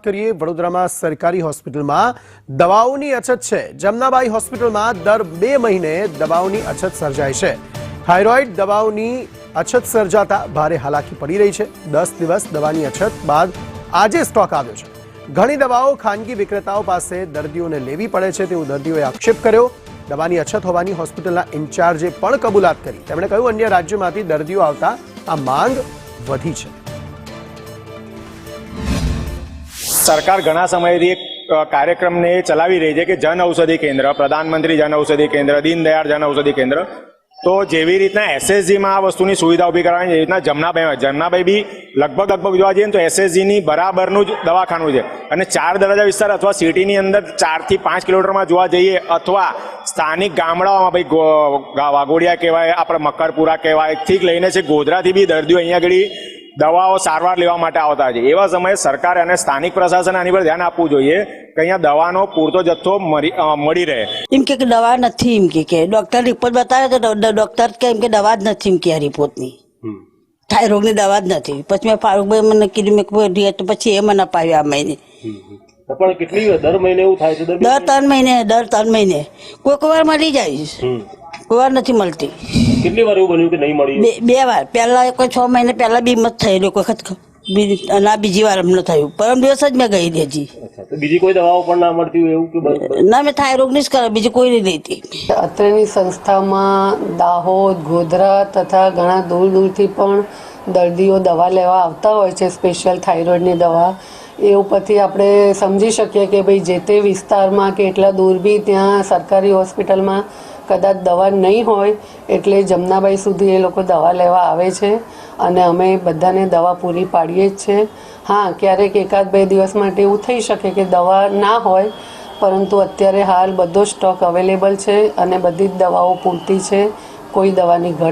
વાત કરીએ વડોદરામાં સરકારી હોસ્પિટલમાં દવાઓની અછત છે। જમનાબાઈ હોસ્પિટલમાં દર 2 મહિને દવાઓની અછત સર્જાય છે। થાઇરોઇડ દવાઓની અછત સર્જાતા ભારે હાલાકી પડી રહી છે। 10 દિવસ દવાની અછત બાદ આજે સ્ટોક આવ્યો છે। ઘણી દવાઓ ખાનગી વિક્રેતાઓ પાસે દર્દીઓને લેવી પડે છે તેવું દર્દીઓએ આક્ષેપ કર્યો। દવાની અછત હોવાની હોસ્પિટલના ઇન્ચાર્જે પણ કબૂલાત કરી। તેમણે કહ્યું અન્ય રાજ્યોમાંથી દર્દીઓ આવતા આ માંગ વધી છે। सरकार घना समयथी एक कार्यक्रम ने चलावी रही है कि जन औषधि केन्द्र, प्रधानमंत्री जन औषधि केन्द्र, दीनदयाळ जन औषधि केन्द्र, तो जेवी रीतना एसएसजी में आ वस्तुनी सुविधा उभी करवानी रीतना जमनाबाई भी लगभग जोवा जईए तो एसएसजी नी बराबरनुं ज दवाखानुं छे अने 4 दरवाजा विस्तार अथवा सिटी नी अंदर 4 થી 5 किलोमीटर में जोवा जईए अथवा स्थानिक गामडाओमां भाई वागोडिया कहेवाय, आपणे मकरपुरा कहेवाय थी लईने छे गोधराथी बी दर्दीओ अहींया આગળ दवाओ सारवार लेवा माटे आवता होय छे। एवा समये सरकार अने स्थानिक प्रशासन आनी पर ध्यान आपवुं जोईए के अहींया दवानो पूरतो जथ्थो मळी रहे। एम के दवा नथी, एम के डॉक्टर रिपोर्ट बतावे तो डॉक्टर के एम के दवा ज नथी, एम के रिपोर्ट नी थायरोइड नी दवा ज नथी। पछी मैं फारूकभाई मने कीधुं मैं बोली तो पछी ए मने अपाव्यो आ महीने। पण કેટલી દર મહિને એવું થાય છે? દર 3 મહિને કોઈક વાર મળી જાય, કોઈ વાર નથી મળતી। કેટલી વાર એવું બન્યું કે નહીં મળી? બે વાર। પહેલા કોઈ 6 મહિને પહેલા બી મત થયેલો વખત, અને બીજી વાર અમને થયું। પરમ દિવસ જ મેં ગઈ હજી। તો બીજી કોઈ દવાઓ પણ ના મળતી હોય એવું કે? ના, મેં થાયરોઇડ ની જ કરે, બીજી કોઈ નહીં લેતી। અત્રેની સંસ્થામાં દાહોદ, ગોધરા તથા ઘણા દૂર દૂરથી પણ દર્દીઓ દવા લેવા આવતા હોય છે, સ્પેશિયલ થાઇરોઇડની દવા। એ ઉપરથી આપણે સમજી શકીએ કે ભાઈ જે તે વિસ્તારમાં કે એટલા દૂર બી ત્યાં સરકારી હોસ્પિટલમાં કદાચ દવા નહીં હોય એટલે જમનાબાઈ સુધી એ લોકો દવા લેવા આવે છે અને અમે બધાને દવા પૂરી પાડીએ જ છે। હા, ક્યારેક 1-2 દિવસ માટે એવું થઈ શકે કે દવા ના હોય, પરંતુ અત્યારે હાલ બધો સ્ટોક અવેલેબલ છે અને બધી જ દવાઓ પૂરતી છે, કોઈ દવાની ઘટ